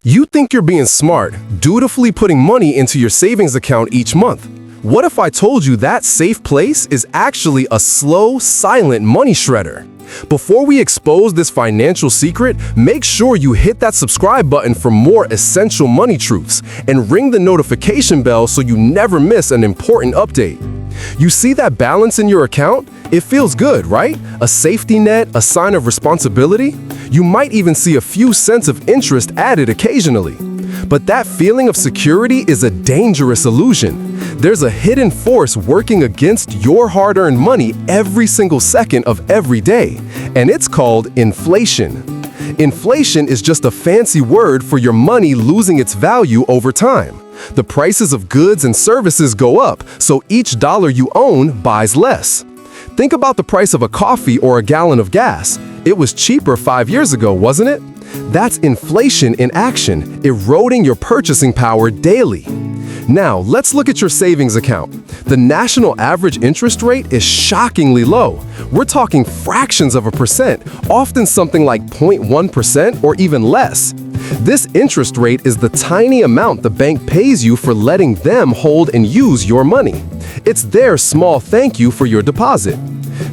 You think you're being smart, dutifully putting money into your savings account each month. What if I told you that safe place is actually a slow, silent money shredder? Before we expose this financial secret, make sure you hit that subscribe button for more essential money truths and ring the notification bell so you never miss an important update. You see that balance in your account? It feels good, right? A safety net, a sign of responsibility. You might even see a few cents of interest added occasionally. But that feeling of security is a dangerous illusion. There's a hidden force working against your hard-earned money every single second of every day, and it's called inflation. Inflation is just a fancy word for your money losing its value over time. The prices of goods and services go up, so each dollar you own buys less. Think about the price of a coffee or a gallon of gas. It was cheaper 5 years ago, wasn't it? That's inflation in action, eroding your purchasing power daily. Now, let's look at your savings account. The national average interest rate is shockingly low. We're talking fractions of a percent, often something like 0.1% or even less. This interest rate is the tiny amount the bank pays you for letting them hold and use your money. It's their small thank you for your deposit.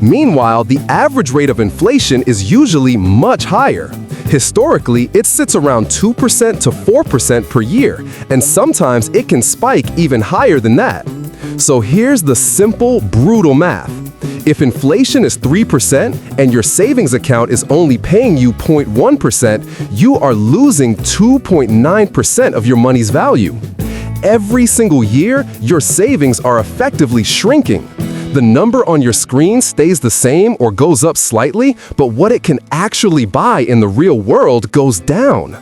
Meanwhile, the average rate of inflation is usually much higher. Historically, it sits around 2% to 4% per year, and sometimes it can spike even higher than that. So here's the simple, brutal math. If inflation is 3% and your savings account is only paying you 0.1%, you are losing 2.9% of your money's value. Every single year, your savings are effectively shrinking. The number on your screen stays the same or goes up slightly, but what it can actually buy in the real world goes down.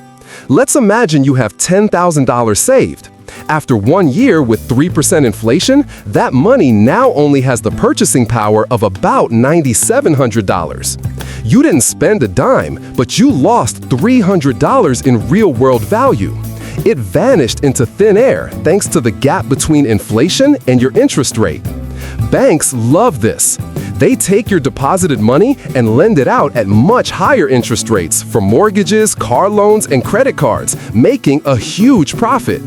Let's imagine you have $10,000 saved. After 1 year with 3% inflation, that money now only has the purchasing power of about $9,700. You didn't spend a dime, but you lost $300 in real-world value. It vanished into thin air thanks to the gap between inflation and your interest rate. Banks love this. They take your deposited money and lend it out at much higher interest rates for mortgages, car loans, and credit cards, making a huge profit.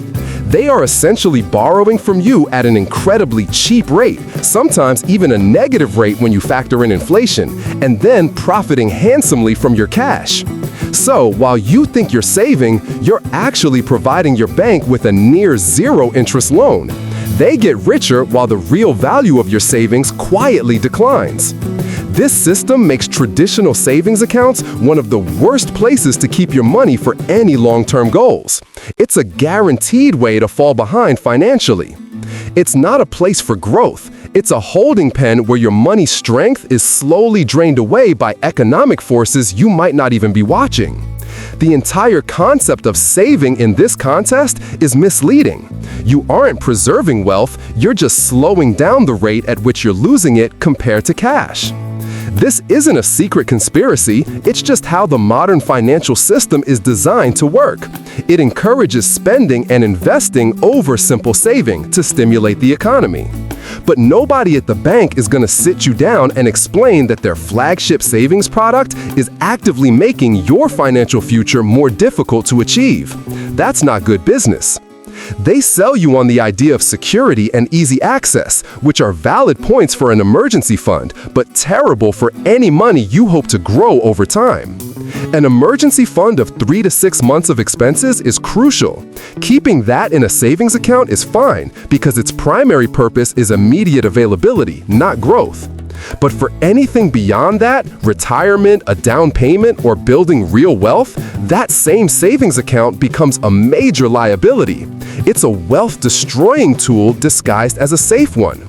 They are essentially borrowing from you at an incredibly cheap rate, sometimes even a negative rate when you factor in inflation, and then profiting handsomely from your cash. So, while you think you're saving, you're actually providing your bank with a near zero interest loan. They get richer while the real value of your savings quietly declines. This system makes traditional savings accounts one of the worst places to keep your money for any long-term goals. It's a guaranteed way to fall behind financially. It's not a place for growth. It's a holding pen where your money's strength is slowly drained away by economic forces you might not even be watching. The entire concept of saving in this context is misleading. You aren't preserving wealth, you're just slowing down the rate at which you're losing it compared to cash. This isn't a secret conspiracy, it's just how the modern financial system is designed to work. It encourages spending and investing over simple saving to stimulate the economy. But nobody at the bank is going to sit you down and explain that their flagship savings product is actively making your financial future more difficult to achieve. That's not good business. They sell you on the idea of security and easy access, which are valid points for an emergency fund, but terrible for any money you hope to grow over time. An emergency fund of 3 to 6 months of expenses is crucial. Keeping that in a savings account is fine because its primary purpose is immediate availability, not growth. But for anything beyond that, retirement, a down payment, or building real wealth, that same savings account becomes a major liability. It's a wealth-destroying tool disguised as a safe one.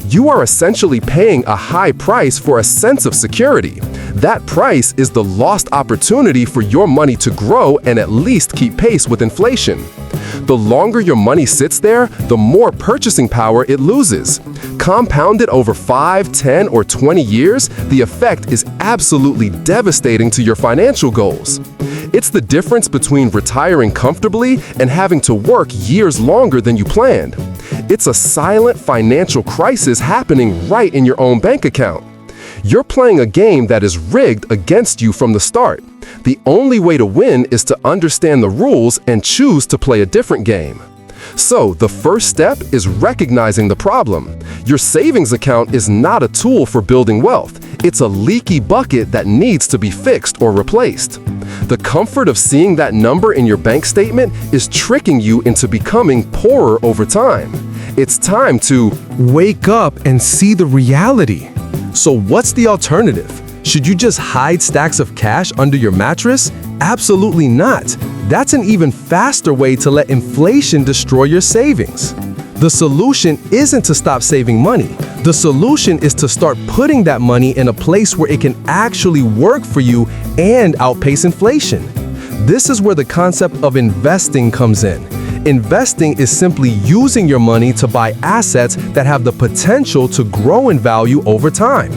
You are essentially paying a high price for a sense of security. That price is the lost opportunity for your money to grow and at least keep pace with inflation. The longer your money sits there, the more purchasing power it loses. Compounded over 5, 10, or 20 years, the effect is absolutely devastating to your financial goals. It's the difference between retiring comfortably and having to work years longer than you planned. It's a silent financial crisis happening right in your own bank account. You're playing a game that is rigged against you from the start. The only way to win is to understand the rules and choose to play a different game. So, the first step is recognizing the problem. Your savings account is not a tool for building wealth. It's a leaky bucket that needs to be fixed or replaced. The comfort of seeing that number in your bank statement is tricking you into becoming poorer over time. It's time to wake up and see the reality. So what's the alternative? Should you just hide stacks of cash under your mattress? Absolutely not. That's an even faster way to let inflation destroy your savings. The solution isn't to stop saving money. The solution is to start putting that money in a place where it can actually work for you and outpace inflation. This is where the concept of investing comes in. Investing is simply using your money to buy assets that have the potential to grow in value over time.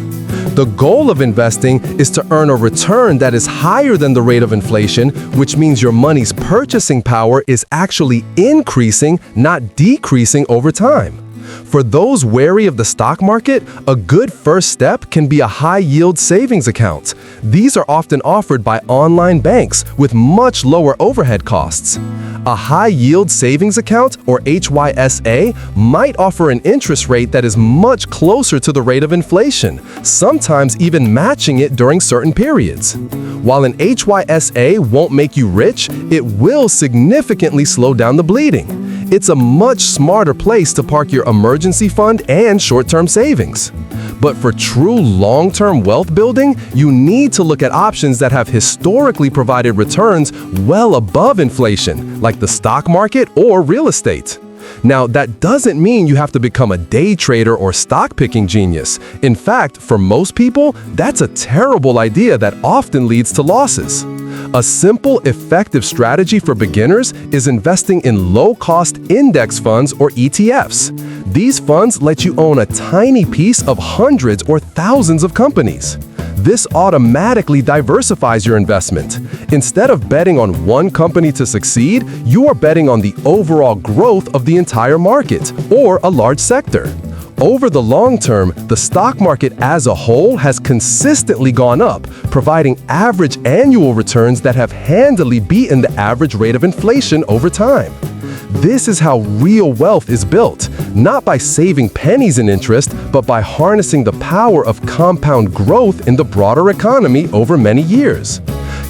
The goal of investing is to earn a return that is higher than the rate of inflation, which means your money's purchasing power is actually increasing, not decreasing over time. For those wary of the stock market, a good first step can be a high-yield savings account. These are often offered by online banks with much lower overhead costs. A high-yield savings account, or HYSA, might offer an interest rate that is much closer to the rate of inflation, sometimes even matching it during certain periods. While an HYSA won't make you rich, it will significantly slow down the bleeding. It's a much smarter place to park your emergency fund and short-term savings. But for true long-term wealth building, you need to look at options that have historically provided returns well above inflation, like the stock market or real estate. Now, that doesn't mean you have to become a day trader or stock-picking genius. In fact, for most people, that's a terrible idea that often leads to losses. A simple, effective strategy for beginners is investing in low-cost index funds or ETFs. These funds let you own a tiny piece of hundreds or thousands of companies. This automatically diversifies your investment. Instead of betting on one company to succeed, you are betting on the overall growth of the entire market or a large sector. Over the long term, the stock market as a whole has consistently gone up, providing average annual returns that have handily beaten the average rate of inflation over time. This is how real wealth is built, not by saving pennies in interest, but by harnessing the power of compound growth in the broader economy over many years.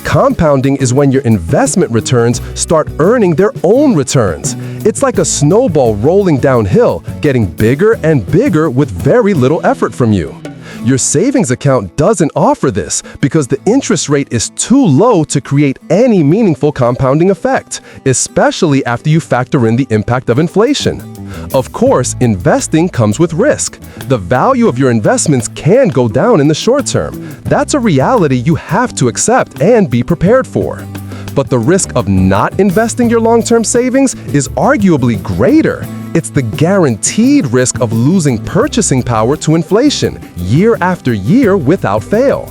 Compounding is when your investment returns start earning their own returns. It's like a snowball rolling downhill, getting bigger and bigger with very little effort from you. Your savings account doesn't offer this because the interest rate is too low to create any meaningful compounding effect, especially after you factor in the impact of inflation. Of course, investing comes with risk. The value of your investments can go down in the short term. That's a reality you have to accept and be prepared for. But the risk of not investing your long-term savings is arguably greater. It's the guaranteed risk of losing purchasing power to inflation year after year without fail.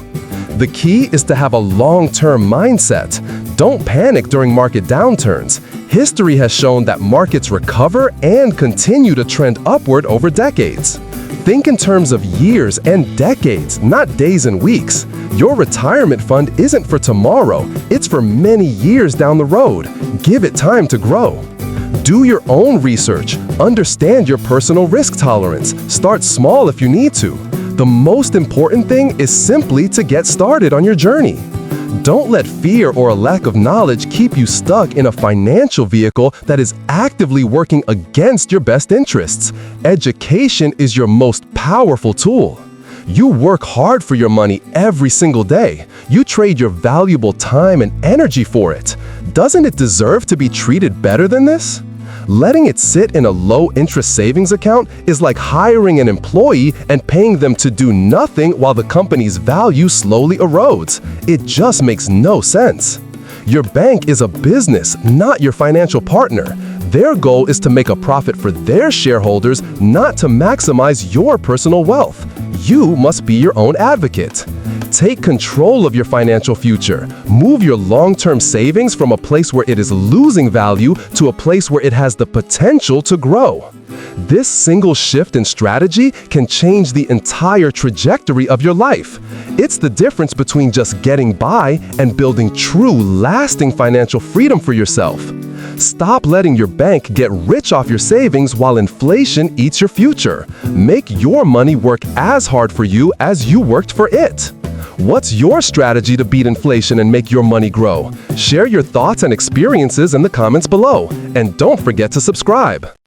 The key is to have a long-term mindset. Don't panic during market downturns. History has shown that markets recover and continue to trend upward over decades. Think in terms of years and decades, not days and weeks. Your retirement fund isn't for tomorrow, it's for many years down the road. Give it time to grow. Do your own research. Understand your personal risk tolerance. Start small if you need to. The most important thing is simply to get started on your journey. Don't let fear or a lack of knowledge keep you stuck in a financial vehicle that is actively working against your best interests. Education is your most powerful tool. You work hard for your money every single day. You trade your valuable time and energy for it. Doesn't it deserve to be treated better than this? Letting it sit in a low-interest savings account is like hiring an employee and paying them to do nothing while the company's value slowly erodes. It just makes no sense. Your bank is a business, not your financial partner. Their goal is to make a profit for their shareholders, not to maximize your personal wealth. You must be your own advocate. Take control of your financial future. Move your long-term savings from a place where it is losing value to a place where it has the potential to grow. This single shift in strategy can change the entire trajectory of your life. It's the difference between just getting by and building true, lasting financial freedom for yourself. Stop letting your bank get rich off your savings while inflation eats your future. Make your money work as hard for you as you worked for it. What's your strategy to beat inflation and make your money grow? Share your thoughts and experiences in the comments below. And don't forget to subscribe.